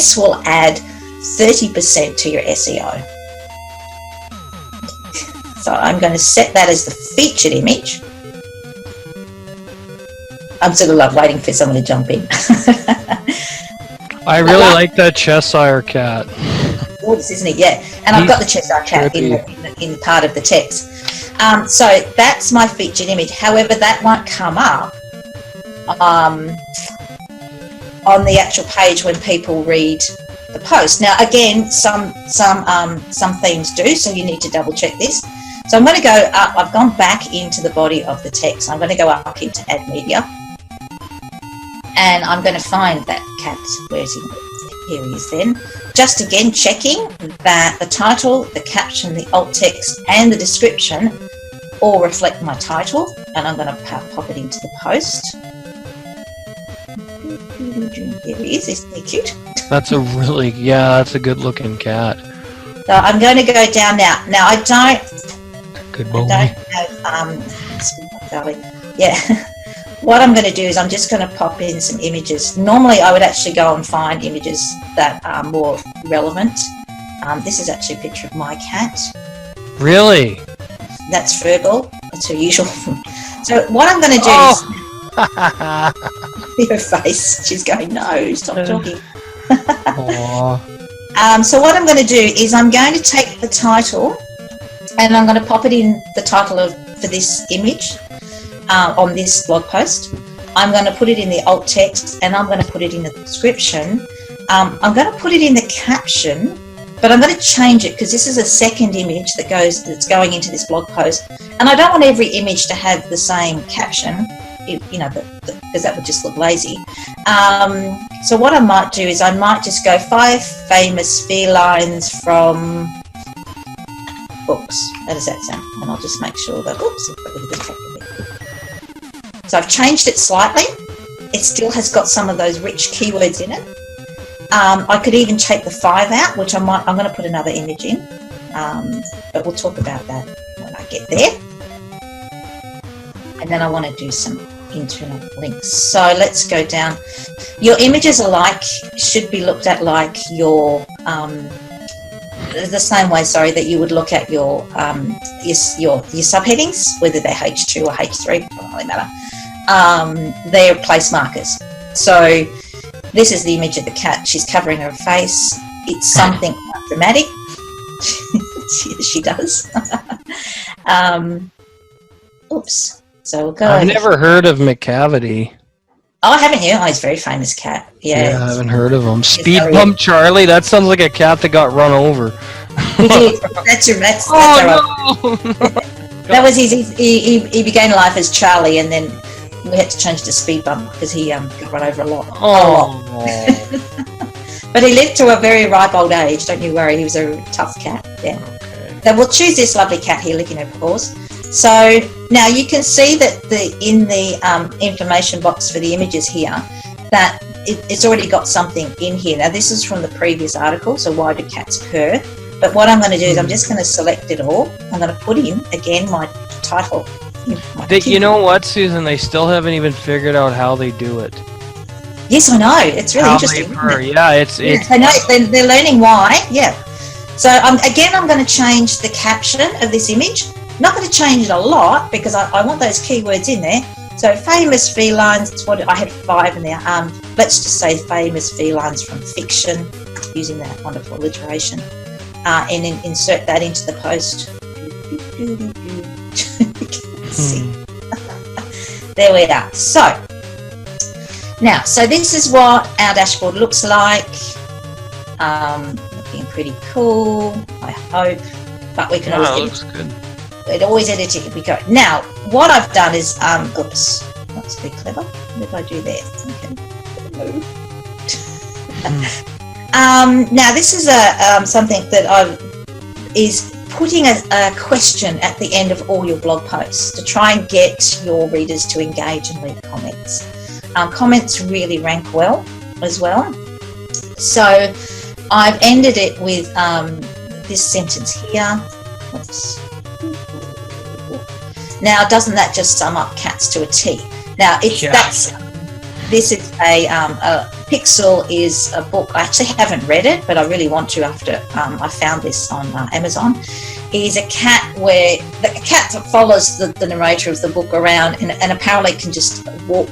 this will add 30% to your SEO. So I'm going to set that as the featured image. I'm sort of waiting for someone to jump in. I really like that Cheshire cat. Gorgeous, isn't he? Yeah. And I've got the Cheshire cat in part of the text. So that's my featured image. However, that won't come up on the actual page when people read the post. Now, again, some themes do, so you need to double check this. So I'm going to go up. I've gone back into the body of the text. I'm going to go up into Add Media, and I'm going to find that cat. Where is he? Here he is then. Just again checking that the title, the caption, the alt text and the description all reflect my title, and I'm going to pop it into the post. Here he is. Isn't he cute? That's a really, that's a good looking cat. So I'm going to go down now. Now I don't have yeah. What I'm going to do is I'm just going to pop in some images. Normally I would actually go and find images that are more relevant. This is actually a picture of my cat. Really? That's Fergal. That's her usual. So what I'm going to do is her face. She's going, no, stop talking. So what I'm going to do is I'm going to take the title and I'm going to pop it in the title for this image. On this blog post, I'm going to put it in the alt text and I'm going to put it in the description. I'm going to put it in the caption, but I'm going to change it because this is a second image that's going into this blog post, and I don't want every image to have the same caption, because that would just look lazy. So what I might do is I might just go 5 famous felines from books. How does that sound? And I'll just make sure that, so I've changed it slightly. It still has got some of those rich keywords in it. I could even take the 5 out, which I'm going to put another image in, but we'll talk about that when I get there. And then I want to do some internal links. So let's go down. Your images should be looked at like your the same way, that you would look at your subheadings, whether they're H2 or H3, doesn't really matter. They're place markers. So this is the image of the cat. She's covering her face. It's something dramatic. she does. Oops. So we'll go. I've never heard of McCavity. Oh, haven't you? Oh, he's a very famous cat. Yeah, I haven't heard of him. Speed Bump Charlie. That sounds like a cat that got run over. He did. That's no! That was his. He began life as Charlie, and then we had to change to Speed Bump because he got run over a lot. But he lived to a very ripe old age. Don't you worry. He was a tough cat. Yeah. Okay. So we'll choose this lovely cat here, licking her paws. So now you can see that in the information box for the images here, that it's already got something in here. Now this is from the previous article, so why do cats purr? But what I'm going to do is I'm just going to select it all. I'm going to put in, again, my title. You know what, Susan? They still haven't even figured out how they do it. Yes, I know. It's really interesting. Yeah, it's. I know they're learning why. Yeah. So I'm going to change the caption of this image. Not going to change it a lot because I want those keywords in there. So famous felines, that's what I had 5 in there. Let's just say famous felines from fiction, using that wonderful alliteration, and then insert that into the post. There we are. So now, this is what our dashboard looks like. Looking pretty cool, I hope. But we can always edit. Looks good. It always edit it if we go. Now, what I've done is, oops, let's be clever. What did I do there? Okay. Now, this is something that is putting a question at the end of all your blog posts to try and get your readers to engage and leave comments. Comments really rank well as well. So I've ended it with this sentence here. Oops. Now, doesn't that just sum up cats to a T? Now, This is a Pixel is a book. I actually haven't read it, but I really want to after I found this on Amazon. Is a cat where the cat follows the narrator of the book around and apparently can just walk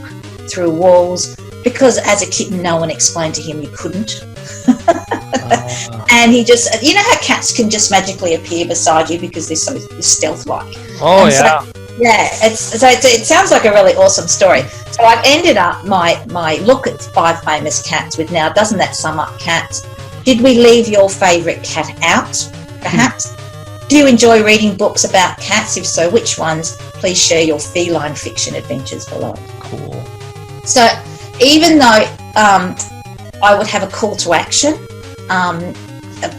through walls because as a kitten no one explained to him you couldn't. And he just, you know how cats can just magically appear beside you because they're so stealth-like. Oh, and yeah. So, yeah, it sounds like a really awesome story. So I've ended up my look at 5 famous cats with now, doesn't that sum up cats? Did we leave your favourite cat out, perhaps? Do you enjoy reading books about cats? If so, which ones? Please share your feline fiction adventures below. Cool. So even though I would have a call to action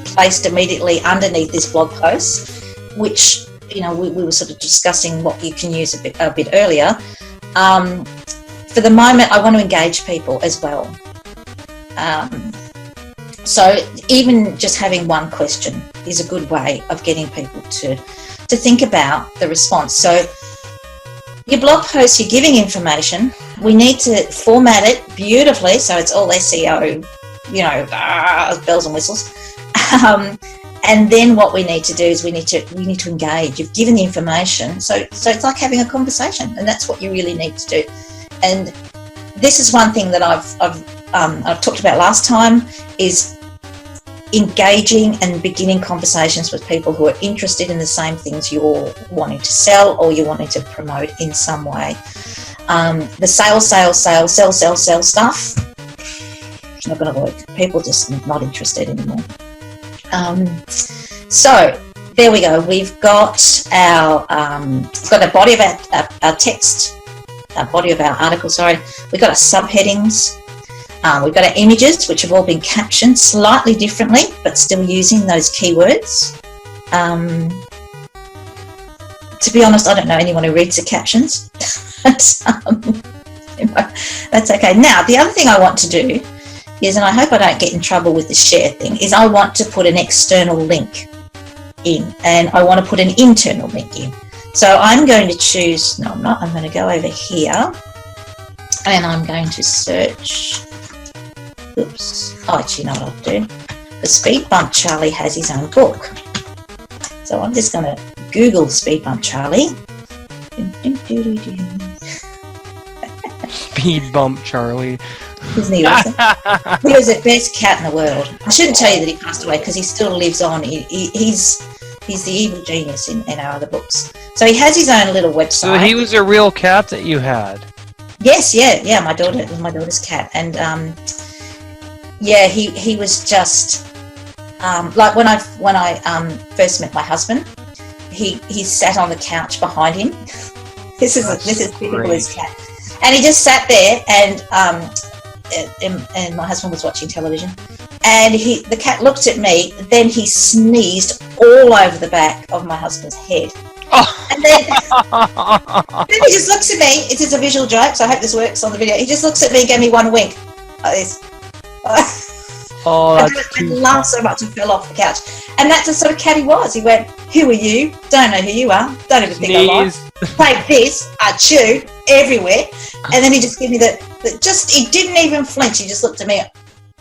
placed immediately underneath this blog post, which, you know, we were sort of discussing what you can use a bit earlier. For the moment, I want to engage people as well. So even just having one question is a good way of getting people to think about the response. So your blog post, you're giving information. We need to format it beautifully so it's all SEO, you know, bells and whistles. And then what we need to do is we need to engage. You've given the information, so it's like having a conversation, and that's what you really need to do. And this is one thing that I've talked about last time, is engaging and beginning conversations with people who are interested in the same things you're wanting to sell or you're wanting to promote in some way. The sell stuff, it's not going to work. People are just not interested anymore. So there we go. We've got the body of our text, body of our article. Sorry, we've got our subheadings. We've got our images, which have all been captioned slightly differently, but still using those keywords. To be honest, I don't know anyone who reads the captions. That's okay. Now, the other thing I want to do is, and I hope I don't get in trouble with the share thing, is I want to put an external link in, and I want to put an internal link in. So I'm going to choose, no, I'm not, I'm going to go over here, and I'm going to search, actually, you know what I'll do? The Speed Bump Charlie has his own book. So I'm just going to Google Speed Bump Charlie. Speed Bump Charlie. Isn't he awesome? He was the best cat in the world. I shouldn't tell you that he passed away because he still lives on. He's the evil genius in our other books. So he has his own little website. So he was a real cat that you had? Yes, yeah. My daughter's cat, and yeah, he was just like when I first met my husband, he sat on the couch behind him. This is typical of his cat, and he just sat there and my husband was watching television, and the cat looked at me, then he sneezed all over the back of my husband's head. Oh. And then he just looks at me. It is a visual joke, so I hope this works on the video. He just looks at me and gave me one wink like this. Oh, that's I laughed so much and fell off the couch. And that's the sort of cat he was. He went, "Who are you? Don't know who you are. Don't even think I like. Take this." I chewed everywhere. And then he just gave me he didn't even flinch. He just looked at me,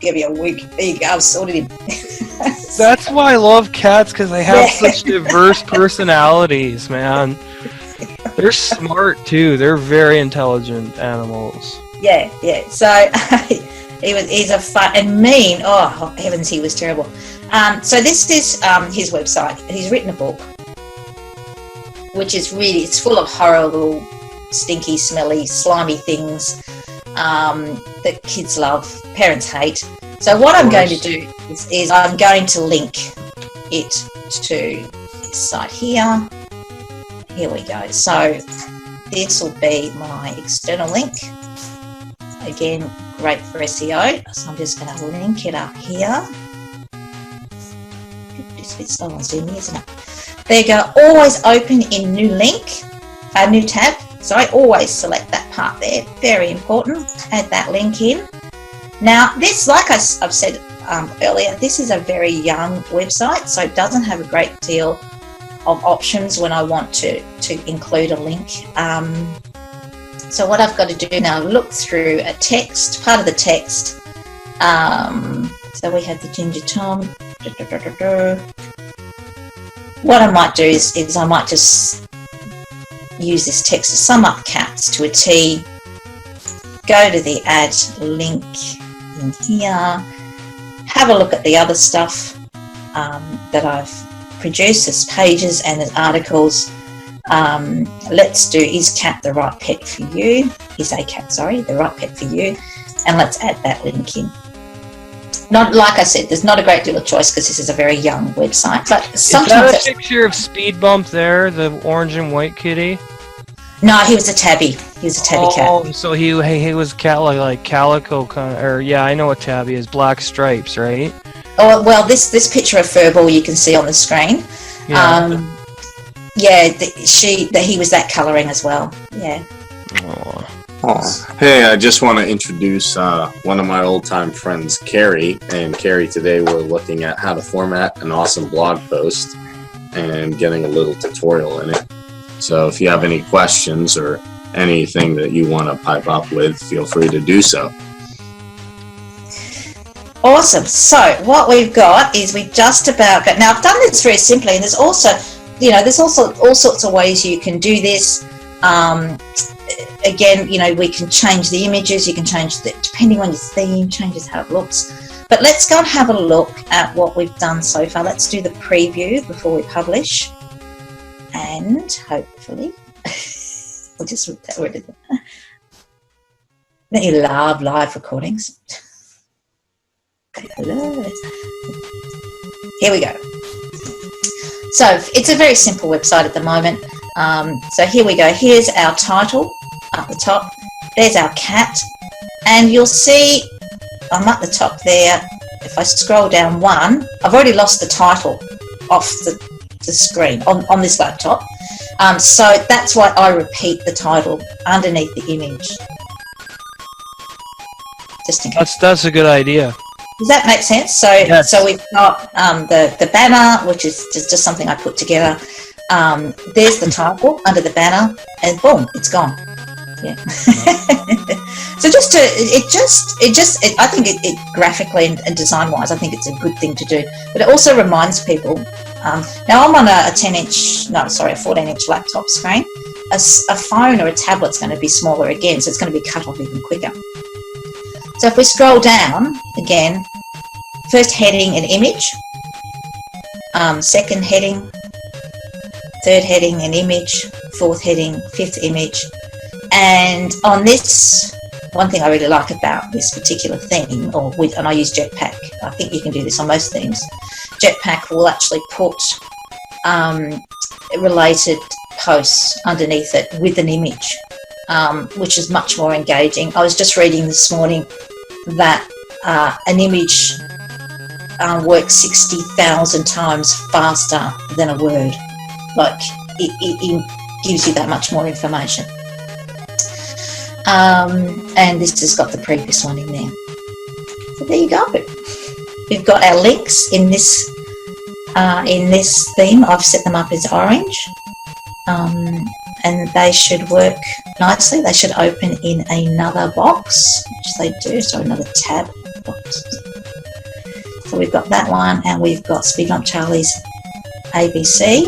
give me a wink. There you go, I've sorted him. That's why I love cats, because they have such diverse personalities, man. They're smart too. They're very intelligent animals. Yeah. So he's a fun and mean. Oh heavens, he was terrible. So this is his website. He's written a book, which is it's full of horrible, stinky, smelly, slimy things that kids love, parents hate. So what I'm going to do is I'm going to link it to this site here. Here we go. So this will be my external link. Again, great for SEO. So I'm just going to link it up here. It's a bit slow on Zoom, isn't it? There you go. Always open in new tab. So I always select that part there. Very important. Add that link in. Now, this, like I've said earlier, this is a very young website, so it doesn't have a great deal of options when I want to include a link. So what I've got to do now, look through a text, part of the text. So we have the Ginger Tom. What I might do is I might just use this text to sum up cats to a T. Go to the add link in here. Have a look at the other stuff that I've produced. There's pages and there's articles. Let's do, is cat the right pet for you? Is a cat, sorry, the right pet for you? And let's add that link in. Not, like I said, there's not a great deal of choice because this is a very young website. But sometimes is that a picture of Speed Bump there, the orange and white kitty? No, he was a tabby. He was a tabby cat. Oh, so he was cat like calico kind of, or yeah, I know what tabby is, black stripes, right? Oh well, this picture of Furball you can see on the screen. Yeah. He was that colouring as well. Yeah. Oh. Hey, I just want to introduce one of my old-time friends, Carrie. And Carrie, today we're looking at how to format an awesome blog post and getting a little tutorial in it. So if you have any questions or anything that you want to pipe up with, feel free to do so. Awesome. So what we've got is we've just about got, now I've done this very simply, and there's also all sorts of ways you can do this. Again, we can change the images, you can change depending on your theme, changes how it looks. But let's go and have a look at what we've done so far. Let's do the preview before we publish. And hopefully, we'll just rip that word in. Don't you love live recordings? Hello. Here we go. So it's a very simple website at the moment. So here we go. Here's our title up the top. There's our cat. And you'll see I'm at the top there. If I scroll down one, I've already lost the title off the screen on this laptop. So that's why I repeat the title underneath the image. Just in case. That's a good idea. Does that make sense? So yes. So we've got the banner, which is just something I put together. There's the title under the banner, and boom, it's gone. Yeah. So I think it graphically and design-wise, I think it's a good thing to do. But it also reminds people. Now I'm on a 14-inch laptop screen. A phone or a tablet's going to be smaller again, so it's going to be cut off even quicker. So if we scroll down again, first heading an image, second heading, third heading an image, fourth heading, fifth image. And on this, one thing I really like about this particular theme, and I use Jetpack, I think you can do this on most themes, Jetpack will actually put related posts underneath it with an image, which is much more engaging. I was just reading this morning that an image works 60,000 times faster than a word. Like, it gives you that much more information. And this has got the previous one in there. So there you go. We've got our links in this theme. I've set them up as orange. And they should work nicely. They should open in another box, which they do, so another tab box. So we've got that one, and we've got Speed Bump Charlie's ABC.